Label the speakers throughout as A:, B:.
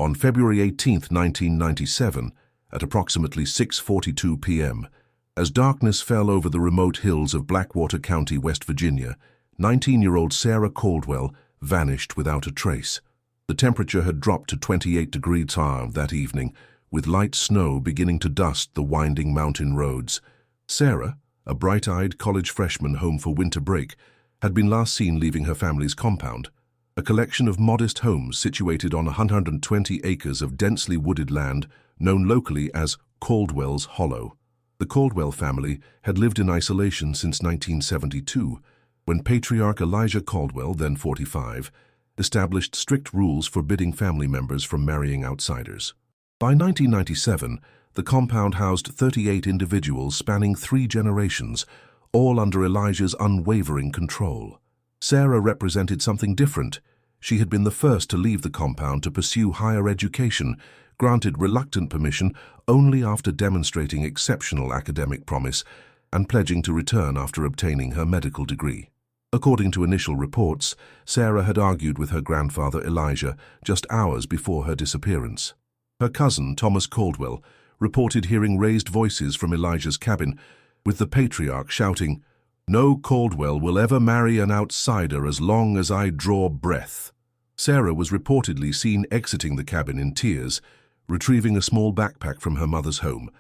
A: On February 18, 1997, at approximately 6:42 p.m., as darkness fell over the remote hills of Blackwater County, West Virginia, 19-year-old Sarah Caldwell vanished without a trace. The temperature had dropped to 28 degrees Fahrenheit that evening, with light snow beginning to dust the winding mountain roads. Sarah, a bright-eyed college freshman home for winter break, had been last seen leaving her family's compound, a collection of modest homes situated on 120 acres of densely wooded land known locally as Caldwell's Hollow. The Caldwell family had lived in isolation since 1972, when patriarch Elijah Caldwell, then 45, established strict rules forbidding family members from marrying outsiders. By 1997, the compound housed 38 individuals spanning 3 generations, all under Elijah's unwavering control. Sarah represented something different. She had been the first to leave the compound to pursue higher education, granted reluctant permission only after demonstrating exceptional academic promise and pledging to return after obtaining her medical degree. According to initial reports, Sarah had argued with her grandfather Elijah just hours before her disappearance. Her cousin, Thomas Caldwell, reported hearing raised voices from Elijah's cabin, with the patriarch shouting, "No Caldwell will ever marry an outsider as long as I draw breath." Sarah was reportedly seen exiting the cabin in tears, retrieving a small backpack from her mother's home,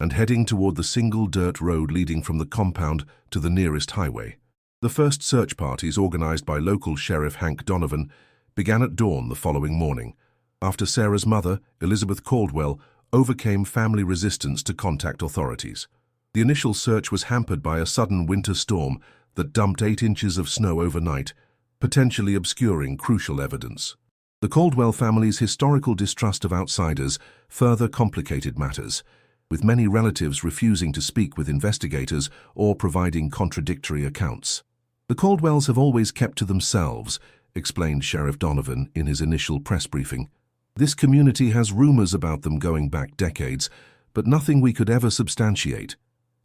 A: and heading toward the single dirt road leading from the compound to the nearest highway. The first search parties, organized by local Sheriff Hank Donovan, began at dawn the following morning, after Sarah's mother, Elizabeth Caldwell, overcame family resistance to contact authorities. The initial search was hampered by a sudden winter storm that dumped 8 inches of snow overnight, potentially obscuring crucial evidence. The Caldwell family's historical distrust of outsiders further complicated matters, with many relatives refusing to speak with investigators or providing contradictory accounts. "The Caldwells have always kept to themselves," explained Sheriff Donovan in his initial press briefing. "This community has rumors about them going back decades, but nothing we could ever substantiate.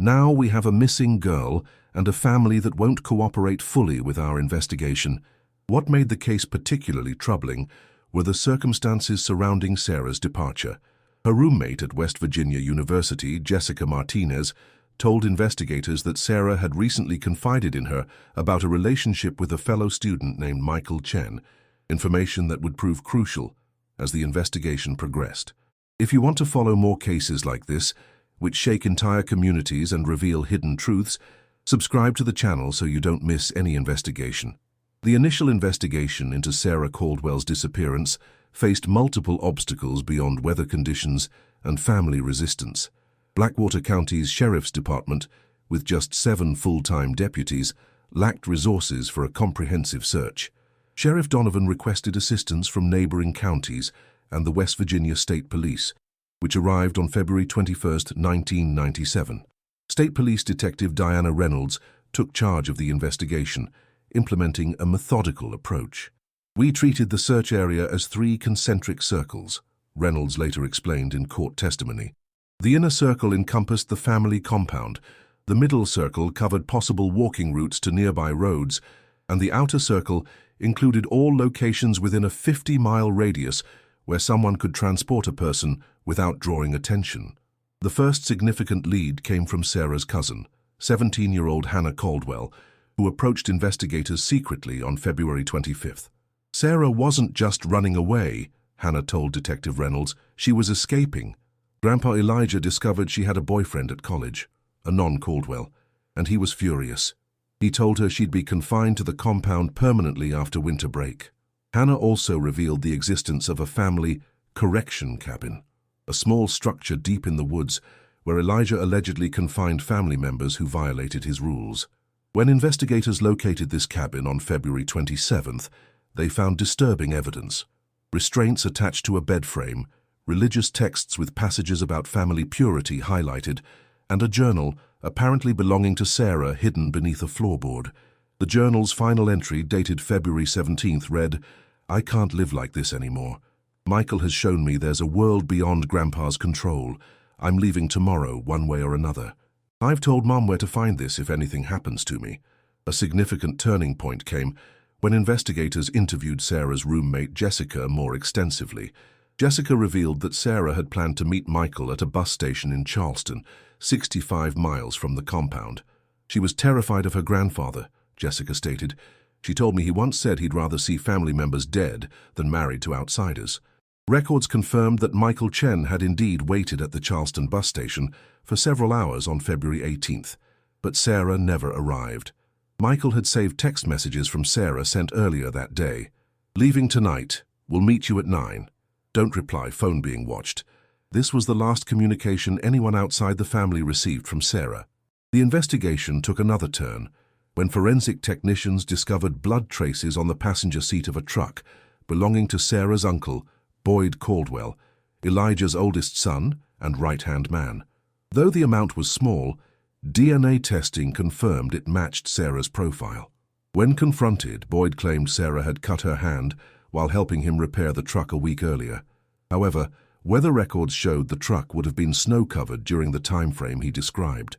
A: Now we have a missing girl and a family that won't cooperate fully with our investigation." What made the case particularly troubling were the circumstances surrounding Sarah's departure. Her roommate at West Virginia University, Jessica Martinez, told investigators that Sarah had recently confided in her about a relationship with a fellow student named Michael Chen, information that would prove crucial as the investigation progressed. If you want to follow more cases like this, which shake entire communities and reveal hidden truths, subscribe to the channel so you don't miss any investigation. The initial investigation into Sarah Caldwell's disappearance faced multiple obstacles beyond weather conditions and family resistance. Blackwater County's Sheriff's Department, with just 7 full-time deputies, lacked resources for a comprehensive search. Sheriff Donovan requested assistance from neighboring counties and the West Virginia State Police, which arrived on February 21, 1997. State Police Detective Diana Reynolds took charge of the investigation, implementing a methodical approach. "We treated the search area as 3 concentric circles," Reynolds later explained in court testimony. "The inner circle encompassed the family compound, the middle circle covered possible walking routes to nearby roads, and the outer circle included all locations within a 50-mile radius where someone could transport a person without drawing attention." The first significant lead came from Sarah's cousin, 17-year-old Hannah Caldwell, who approached investigators secretly on February 25th. "Sarah wasn't just running away," Hannah told Detective Reynolds. "She was escaping. Grandpa Elijah discovered she had a boyfriend at college, a non-Caldwell, and he was furious. He told her she'd be confined to the compound permanently after winter break." Hannah also revealed the existence of a family correction cabin, a small structure deep in the woods where Elijah allegedly confined family members who violated his rules. When investigators located this cabin on February 27th, they found disturbing evidence: restraints attached to a bed frame, religious texts with passages about family purity highlighted, and a journal, apparently belonging to Sarah, hidden beneath a floorboard. The journal's final entry, dated February 17th, read, "I can't live like this anymore. Michael has shown me there's a world beyond Grandpa's control. I'm leaving tomorrow, one way or another. I've told Mom where to find this if anything happens to me." A significant turning point came when investigators interviewed Sarah's roommate Jessica more extensively. Jessica revealed that Sarah had planned to meet Michael at a bus station in Charleston, 65 miles from the compound. She was terrified of her grandfather, Jessica stated. She told me he once said he'd rather see family members dead than married to outsiders. Records confirmed that Michael Chen had indeed waited at the Charleston bus station for several hours on February 18th, but Sarah never arrived. Michael had saved text messages from Sarah sent earlier that day. "Leaving tonight. We'll meet you at 9. Don't reply, phone being watched." This was the last communication anyone outside the family received from Sarah. The investigation took another turn when forensic technicians discovered blood traces on the passenger seat of a truck belonging to Sarah's uncle, Boyd Caldwell, Elijah's oldest son and right-hand man. Though the amount was small, DNA testing confirmed it matched Sarah's profile. When confronted, Boyd claimed Sarah had cut her hand while helping him repair the truck a week earlier. However, weather records showed the truck would have been snow-covered during the time frame he described.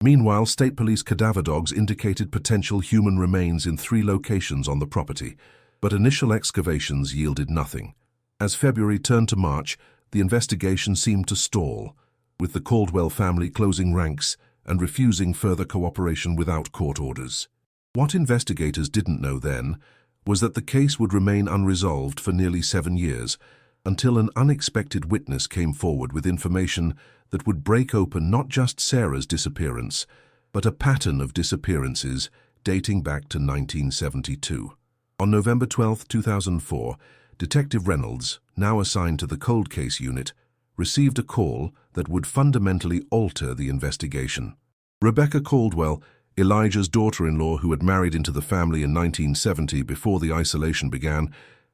A: Meanwhile, state police cadaver dogs indicated potential human remains in 3 locations on the property, but initial excavations yielded nothing. As February turned to March, the investigation seemed to stall, with the Caldwell family closing ranks and refusing further cooperation without court orders. What investigators didn't know then was that the case would remain unresolved for nearly 7 years, until an unexpected witness came forward with information that would break open not just Sarah's disappearance, but a pattern of disappearances dating back to 1972. On November 12, 2004, Detective Reynolds, now assigned to the Cold Case Unit, received a call that would fundamentally alter the investigation. Rebecca Caldwell, Elijah's daughter-in-law who had married into the family in 1970 before the isolation began,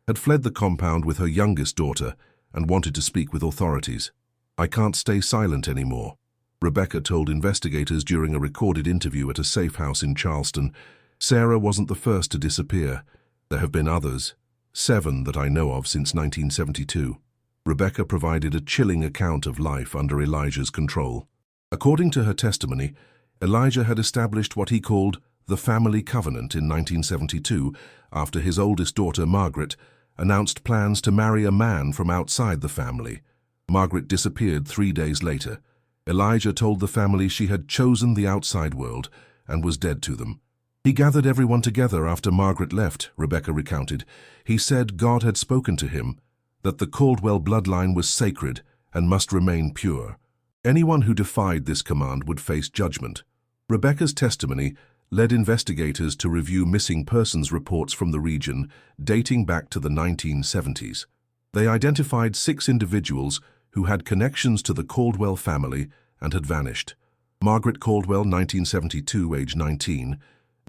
A: had fled the compound with her youngest daughter and wanted to speak with authorities. "I can't stay silent anymore," Rebecca told investigators during a recorded interview at a safe house in Charleston. Sarah wasn't the first to disappear. There have been others, 7 that I know of since 1972. Rebecca provided a chilling account of life under Elijah's control. According to her testimony, Elijah had established what he called the family covenant in 1972 after his oldest daughter, Margaret, announced plans to marry a man from outside the family. Margaret disappeared 3 days later. Elijah told the family she had chosen the outside world and was dead to them. "He gathered everyone together after Margaret left," Rebecca recounted. "He said God had spoken to him, that the Caldwell bloodline was sacred and must remain pure. Anyone who defied this command would face judgment." Rebecca's testimony led investigators to review missing persons reports from the region dating back to the 1970s. They identified 6 individuals who had connections to the Caldwell family and had vanished. Margaret Caldwell, 1972, age 19,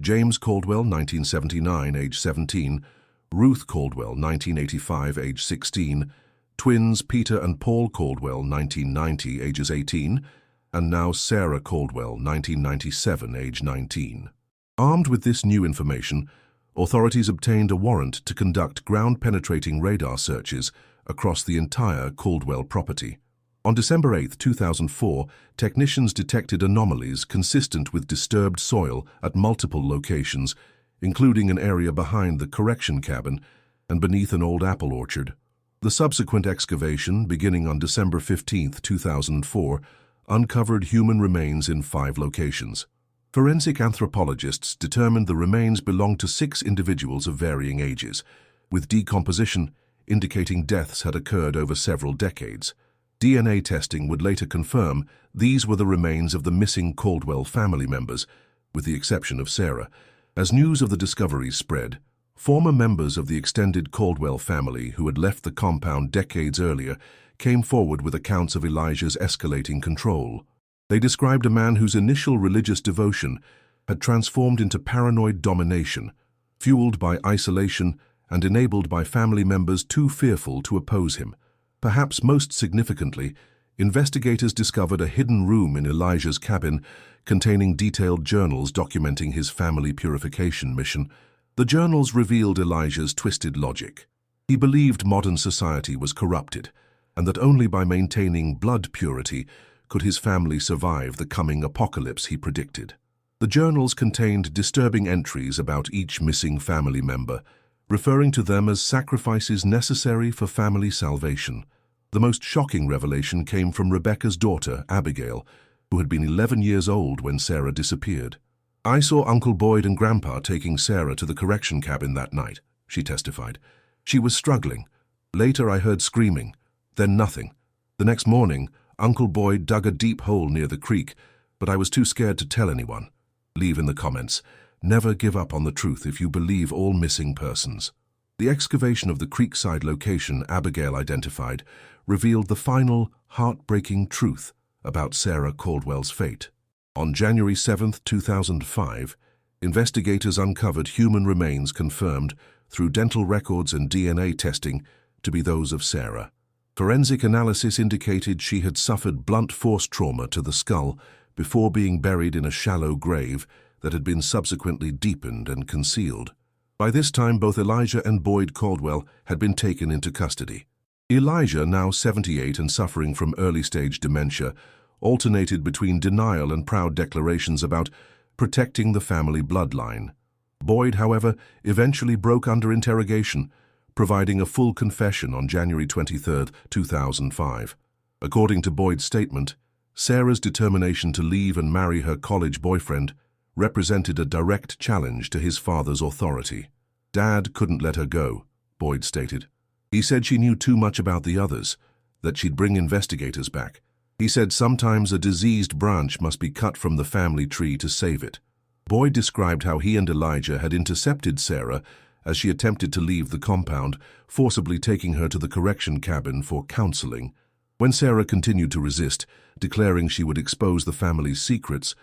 A: James Caldwell, 1979, age 17, Ruth Caldwell, 1985, age 16, twins Peter and Paul Caldwell, 1990, ages 18, and now Sarah Caldwell, 1997, age 19. Armed with this new information, authorities obtained a warrant to conduct ground-penetrating radar searches across the entire Caldwell property. On December 8, 2004, technicians detected anomalies consistent with disturbed soil at multiple locations, including an area behind the correction cabin and beneath an old apple orchard. The subsequent excavation, beginning on December 15, 2004, uncovered human remains in 5 locations. Forensic anthropologists determined the remains belonged to 6 individuals of varying ages, with decomposition indicating deaths had occurred over several decades. DNA testing would later confirm these were the remains of the missing Caldwell family members, with the exception of Sarah. As news of the discoveries spread, former members of the extended Caldwell family who had left the compound decades earlier came forward with accounts of Elijah's escalating control. They described a man whose initial religious devotion had transformed into paranoid domination, fueled by isolation and enabled by family members too fearful to oppose him. Perhaps most significantly, investigators discovered a hidden room in Elijah's cabin containing detailed journals documenting his family purification mission. The journals revealed Elijah's twisted logic. He believed modern society was corrupted, and that only by maintaining blood purity could his family survive the coming apocalypse he predicted. The journals contained disturbing entries about each missing family member, referring to them as sacrifices necessary for family salvation. The most shocking revelation came from Rebecca's daughter, Abigail, who had been 11 years old when Sarah disappeared. "I saw Uncle Boyd and Grandpa taking Sarah to the correction cabin that night," she testified. "She was struggling. Later I heard screaming, then nothing. The next morning, Uncle Boyd dug a deep hole near the creek, but I was too scared to tell anyone." Leave in the comments. Never give up on the truth if you believe all missing persons. The excavation of the creekside location Abigail identified revealed the final, heartbreaking truth about Sarah Caldwell's fate. On January 7, 2005, investigators uncovered human remains confirmed through dental records and DNA testing to be those of Sarah. Forensic analysis indicated she had suffered blunt force trauma to the skull before being buried in a shallow grave that had been subsequently deepened and concealed. By this time, both Elijah and Boyd Caldwell had been taken into custody. Elijah, now 78 and suffering from early-stage dementia, alternated between denial and proud declarations about protecting the family bloodline. Boyd, however, eventually broke under interrogation, providing a full confession on January 23, 2005. According to Boyd's statement, Sarah's determination to leave and marry her college boyfriend represented a direct challenge to his father's authority. "Dad couldn't let her go," Boyd stated. "He said she knew too much about the others, that she'd bring investigators back. He said sometimes a diseased branch must be cut from the family tree to save it." Boyd described how he and Elijah had intercepted Sarah as she attempted to leave the compound, forcibly taking her to the correction cabin for counseling. When Sarah continued to resist, declaring she would expose the family's secrets,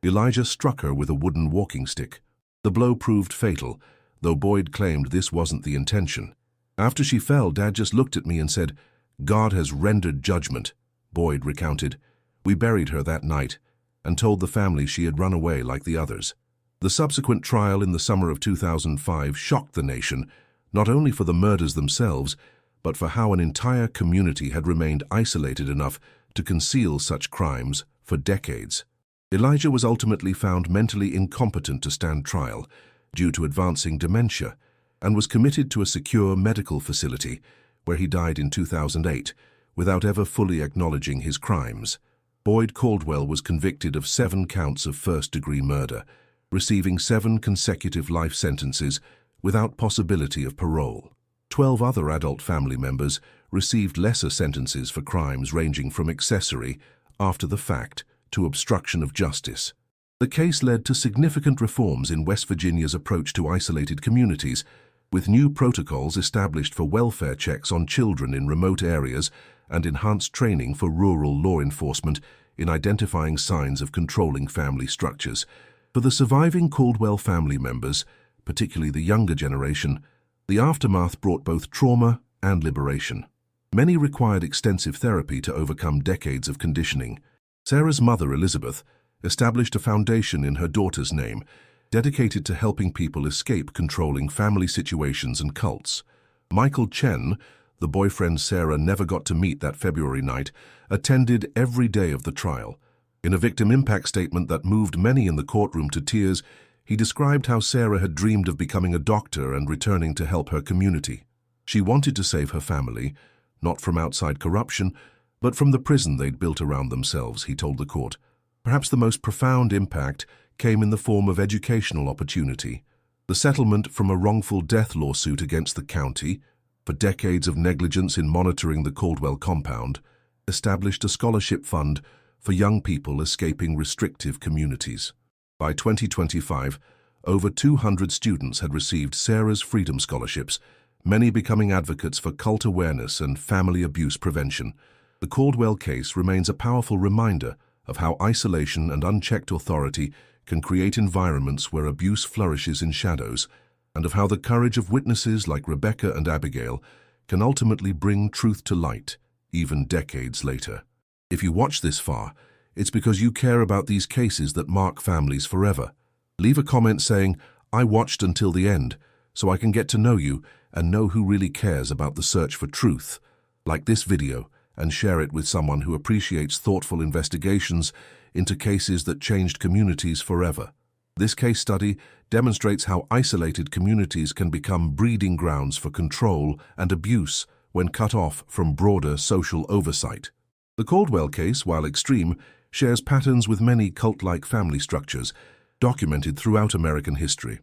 A: Elijah struck her with a wooden walking stick. The blow proved fatal, though Boyd claimed this wasn't the intention. "After she fell, Dad just looked at me and said, 'God has rendered judgment,'" Boyd recounted. "We buried her that night and told the family she had run away like the others." The subsequent trial in the summer of 2005 shocked the nation, not only for the murders themselves, but for how an entire community had remained isolated enough to conceal such crimes for decades. Elijah was ultimately found mentally incompetent to stand trial due to advancing dementia and was committed to a secure medical facility where he died in 2008 without ever fully acknowledging his crimes. Boyd Caldwell was convicted of 7 counts of first-degree murder, receiving 7 consecutive life sentences without possibility of parole. 12 other adult family members received lesser sentences for crimes ranging from accessory, after the fact, to obstruction of justice. The case led to significant reforms in West Virginia's approach to isolated communities, with new protocols established for welfare checks on children in remote areas and enhanced training for rural law enforcement in identifying signs of controlling family structures. For the surviving Caldwell family members, particularly the younger generation, the aftermath brought both trauma and liberation. Many required extensive therapy to overcome decades of conditioning. Sarah's mother, Elizabeth, established a foundation in her daughter's name, dedicated to helping people escape controlling family situations and cults. Michael Chen, the boyfriend Sarah never got to meet that February night, attended every day of the trial. In a victim impact statement that moved many in the courtroom to tears, he described how Sarah had dreamed of becoming a doctor and returning to help her community. She wanted to save her family, not from outside corruption, but from the prison they'd built around themselves, he told the court. Perhaps the most profound impact came in the form of educational opportunity. The settlement from a wrongful death lawsuit against the county, for decades of negligence in monitoring the Caldwell compound, established a scholarship fund for young people escaping restrictive communities. By 2025, over 200 students had received Sarah's Freedom Scholarships, many becoming advocates for cult awareness and family abuse prevention. The Caldwell case remains a powerful reminder of how isolation and unchecked authority can create environments where abuse flourishes in shadows, and of how the courage of witnesses like Rebecca and Abigail can ultimately bring truth to light, even decades later. If you watch this far, it's because you care about these cases that mark families forever. Leave a comment saying, "I watched until the end, so I can get to know you and know who really cares about the search for truth." Like this video and share it with someone who appreciates thoughtful investigations into cases that changed communities forever. This case study demonstrates how isolated communities can become breeding grounds for control and abuse when cut off from broader social oversight. The Caldwell case, while extreme, shares patterns with many cult-like family structures documented throughout American history.